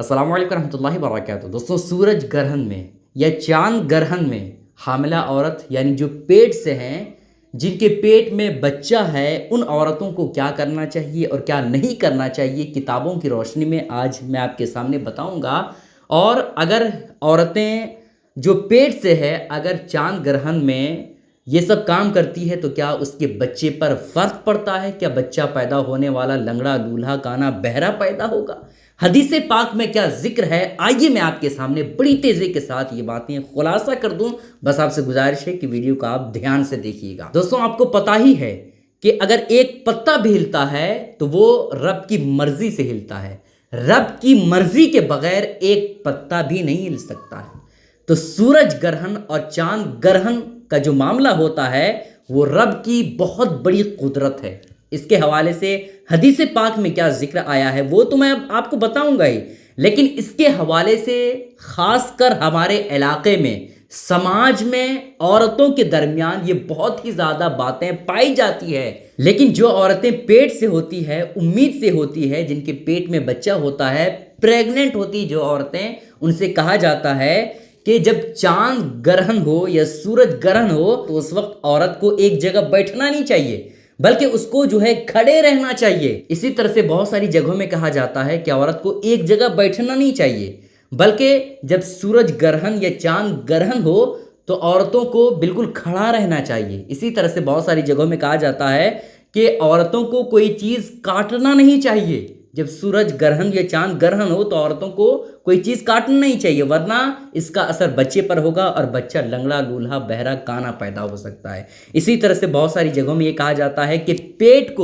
السلام علیکم ورحمۃ اللہ وبرکاتہ۔ دوستوں، سورج گرہن میں یا چاند گرہن میں حاملہ عورت یعنی جو پیٹ سے ہیں، جن کے پیٹ میں بچہ ہے، ان عورتوں کو کیا کرنا چاہیے اور کیا نہیں کرنا چاہیے، کتابوں کی روشنی میں آج میں آپ کے سامنے بتاؤں گا۔ اور اگر عورتیں جو پیٹ سے ہے اگر چاند گرہن میں یہ سب کام کرتی ہے تو کیا اس کے بچے پر فرق پڑتا ہے؟ کیا بچہ پیدا ہونے والا لنگڑا لولہا کانا بہرا پیدا ہوگا؟ حدیث پاک میں کیا ذکر ہے؟ آئیے میں آپ کے سامنے بڑی تیزی کے ساتھ یہ باتیں خلاصہ کر دوں۔ بس آپ سے گزارش ہے کہ ویڈیو کو آپ دھیان سے دیکھیے گا۔ دوستوں، آپ کو پتہ ہی ہے کہ اگر ایک پتا بھی ہلتا ہے تو وہ رب کی مرضی سے ہلتا ہے۔ رب کی مرضی کے بغیر ایک پتا بھی نہیں ہل سکتا ہے۔ تو سورج گرہن اور چاند گرہن کا جو معاملہ ہوتا ہے وہ رب کی بہت بڑی قدرت ہے۔ اس کے حوالے سے حدیث پاک میں کیا ذکر آیا ہے وہ تو میں آپ کو بتاؤں گا ہی، لیکن اس کے حوالے سے خاص کر ہمارے علاقے میں، سماج میں عورتوں کے درمیان یہ بہت ہی زیادہ باتیں پائی جاتی ہے۔ لیکن جو عورتیں پیٹ سے ہوتی ہے، امید سے ہوتی ہے، جن کے پیٹ میں بچہ ہوتا ہے، پریگننٹ ہوتی جو عورتیں، ان سے کہا جاتا ہے کہ جب چاند گرہن ہو یا سورج گرہن ہو تو اس وقت عورت کو ایک جگہ بیٹھنا نہیں چاہیے، بلکہ اس کو جو ہے کھڑے رہنا چاہیے۔ اسی طرح سے بہت ساری جگہوں میں کہا جاتا ہے کہ عورت کو ایک جگہ بیٹھنا نہیں چاہیے، بلکہ جب سورج گرہن یا چاند گرہن ہو تو عورتوں کو بالکل کھڑا رہنا چاہیے۔ اسی طرح سے بہت ساری جگہوں میں کہا جاتا ہے کہ عورتوں کو کوئی چیز کاٹنا نہیں چاہیے۔ جب سورج گرہن یا چاند گرہن ہو تو عورتوں کو کوئی چیز کاٹنا نہیں چاہیے، ورنہ اس کا اثر بچے پر ہوگا اور بچہ لنگڑا لولہا بہرا کانا پیدا ہو سکتا ہے۔ اسی طرح سے بہت ساری جگہوں میں یہ کہا جاتا ہے کہ پیٹ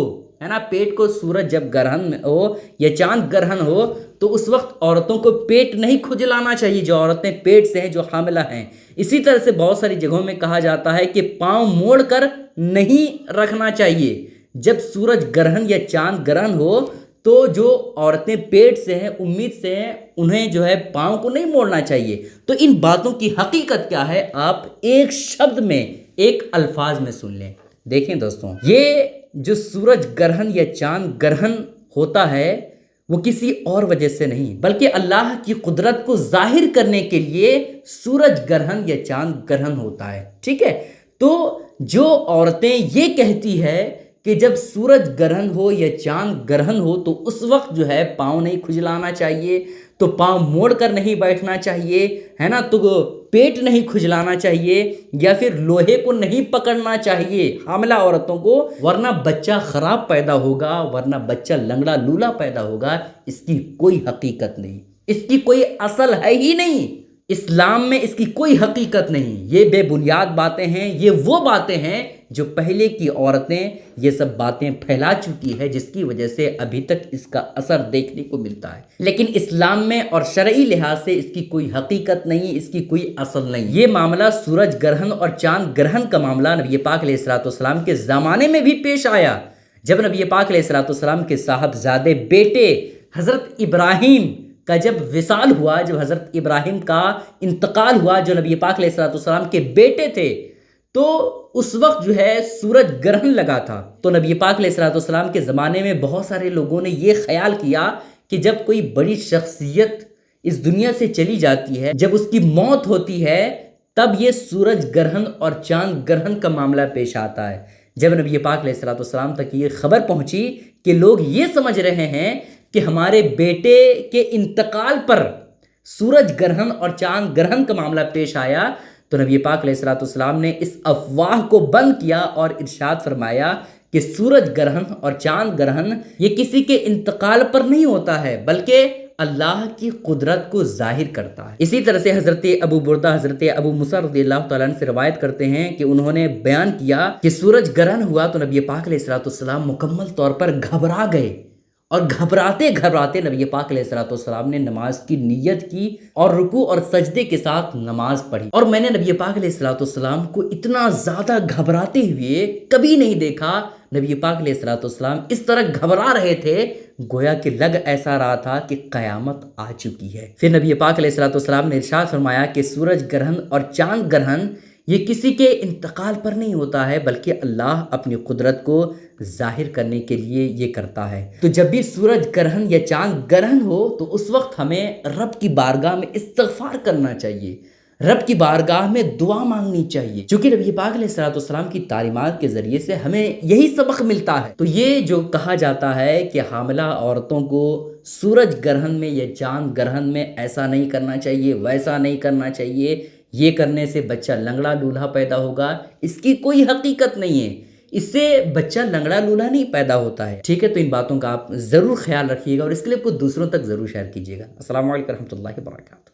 کو سورج جب گرہن ہو یا چاند گرہن ہو تو اس وقت عورتوں کو پیٹ نہیں کھجلانا چاہیے، جو عورتیں پیٹ سے ہیں، جو حاملہ ہیں۔ اسی طرح سے بہت ساری جگہوں میں کہا جاتا ہے کہ پاؤں موڑ کر نہیں رکھنا چاہیے۔ جب سورج گرہن یا چاند گرہن ہو تو جو عورتیں پیٹ سے ہیں، امید سے ہیں، انہیں جو ہے پاؤں کو نہیں موڑنا چاہیے۔ تو ان باتوں کی حقیقت کیا ہے آپ ایک شبد میں، ایک الفاظ میں سن لیں۔ دیکھیں دوستوں، یہ جو سورج گرہن یا چاند گرہن ہوتا ہے وہ کسی اور وجہ سے نہیں بلکہ اللہ کی قدرت کو ظاہر کرنے کے لیے سورج گرہن یا چاند گرہن ہوتا ہے، ٹھیک ہے؟ تو جو عورتیں یہ کہتی ہے کہ جب سورج گرہن ہو یا چاند گرہن ہو تو اس وقت جو ہے پاؤں نہیں کھجلانا چاہیے، تو پاؤں موڑ کر نہیں بیٹھنا چاہیے، ہے نا، تو پیٹ نہیں کھجلانا چاہیے یا پھر لوہے کو نہیں پکڑنا چاہیے حاملہ عورتوں کو، ورنہ بچہ خراب پیدا ہوگا، ورنہ بچہ لنگڑا لولا پیدا ہوگا۔ اس کی کوئی حقیقت نہیں، اس کی کوئی اصل ہے ہی نہیں۔ اسلام میں اس کی کوئی حقیقت نہیں۔ یہ بے بنیاد باتیں ہیں، یہ وہ باتیں ہیں جو پہلے کی عورتیں یہ سب باتیں پھیلا چکی ہے، جس کی وجہ سے ابھی تک اس کا اثر دیکھنے کو ملتا ہے۔ لیکن اسلام میں اور شرعی لحاظ سے اس کی کوئی حقیقت نہیں، اس کی کوئی اصل نہیں۔ یہ معاملہ سورج گرہن اور چاند گرہن کا معاملہ نبی پاک علیہ السلام کے زمانے میں بھی پیش آیا، جب نبی پاک علیہ السلام کے صاحبزادے بیٹے حضرت ابراہیم کا جب وصال ہوا، جب حضرت ابراہیم کا انتقال ہوا، جو نبی پاک علیہ السلام کے بیٹے تھے، تو اس وقت جو ہے سورج گرہن لگا تھا۔ تو نبی پاک علیہ السلام کے زمانے میں بہت سارے لوگوں نے یہ خیال کیا کہ جب کوئی بڑی شخصیت اس دنیا سے چلی جاتی ہے، جب اس کی موت ہوتی ہے، تب یہ سورج گرہن اور چاند گرہن کا معاملہ پیش آتا ہے۔ جب نبی پاک علیہ السلام تک یہ خبر پہنچی کہ لوگ یہ سمجھ رہے ہیں کہ ہمارے بیٹے کے انتقال پر سورج گرہن اور چاند گرہن کا معاملہ پیش آیا، تو نبی پاک علیہ السلام نے اس افواہ کو بند کیا اور ارشاد فرمایا کہ سورج گرہن اور چاند گرہن یہ کسی کے انتقال پر نہیں ہوتا ہے بلکہ اللہ کی قدرت کو ظاہر کرتا ہے۔ اسی طرح سے حضرت ابو بردہ، حضرت ابو موسیٰ رضی اللہ تعالیٰ عنہ سے روایت کرتے ہیں کہ انہوں نے بیان کیا کہ سورج گرہن ہوا تو نبی پاک علیہ السلام مکمل طور پر گھبرا گئے، اور گھبراتے گھبراتے نبی پاک علیہ السلام نے نماز کی نیت کی اور رکوع اور سجدے کے ساتھ نماز پڑھی۔ اور میں نے نبی پاک علیہ السلام کو اتنا زیادہ گھبراتے ہوئے کبھی نہیں دیکھا۔ نبی پاک علیہ السلام اس طرح گھبرا رہے تھے گویا کہ لگ ایسا رہا تھا کہ قیامت آ چکی ہے۔ پھر نبی پاک علیہ السلام نے ارشاد فرمایا کہ سورج گرہن اور چاند گرہن یہ کسی کے انتقال پر نہیں ہوتا ہے بلکہ اللہ اپنی قدرت کو ظاہر کرنے کے لیے یہ کرتا ہے۔ تو جب بھی سورج گرہن یا چاند گرہن ہو تو اس وقت ہمیں رب کی بارگاہ میں استغفار کرنا چاہیے، رب کی بارگاہ میں دعا مانگنی چاہیے، چونکہ نبی پاک علیہ الصلوۃ والسلام کی تعلیمات کے ذریعے سے ہمیں یہی سبق ملتا ہے۔ تو یہ جو کہا جاتا ہے کہ حاملہ عورتوں کو سورج گرہن میں یا چاند گرہن میں ایسا نہیں کرنا چاہیے، ویسا نہیں کرنا چاہیے، یہ کرنے سے بچہ لنگڑا لولہا پیدا ہوگا، اس کی کوئی حقیقت نہیں ہے، اس سے بچہ لنگڑا لولہا نہیں پیدا ہوتا ہے۔ ٹھیک ہے، تو ان باتوں کا آپ ضرور خیال رکھیے گا اور اس کلپ کو دوسروں تک ضرور شیئر کیجیے گا۔ السلام علیکم ورحمۃ اللہ وبرکاتہ۔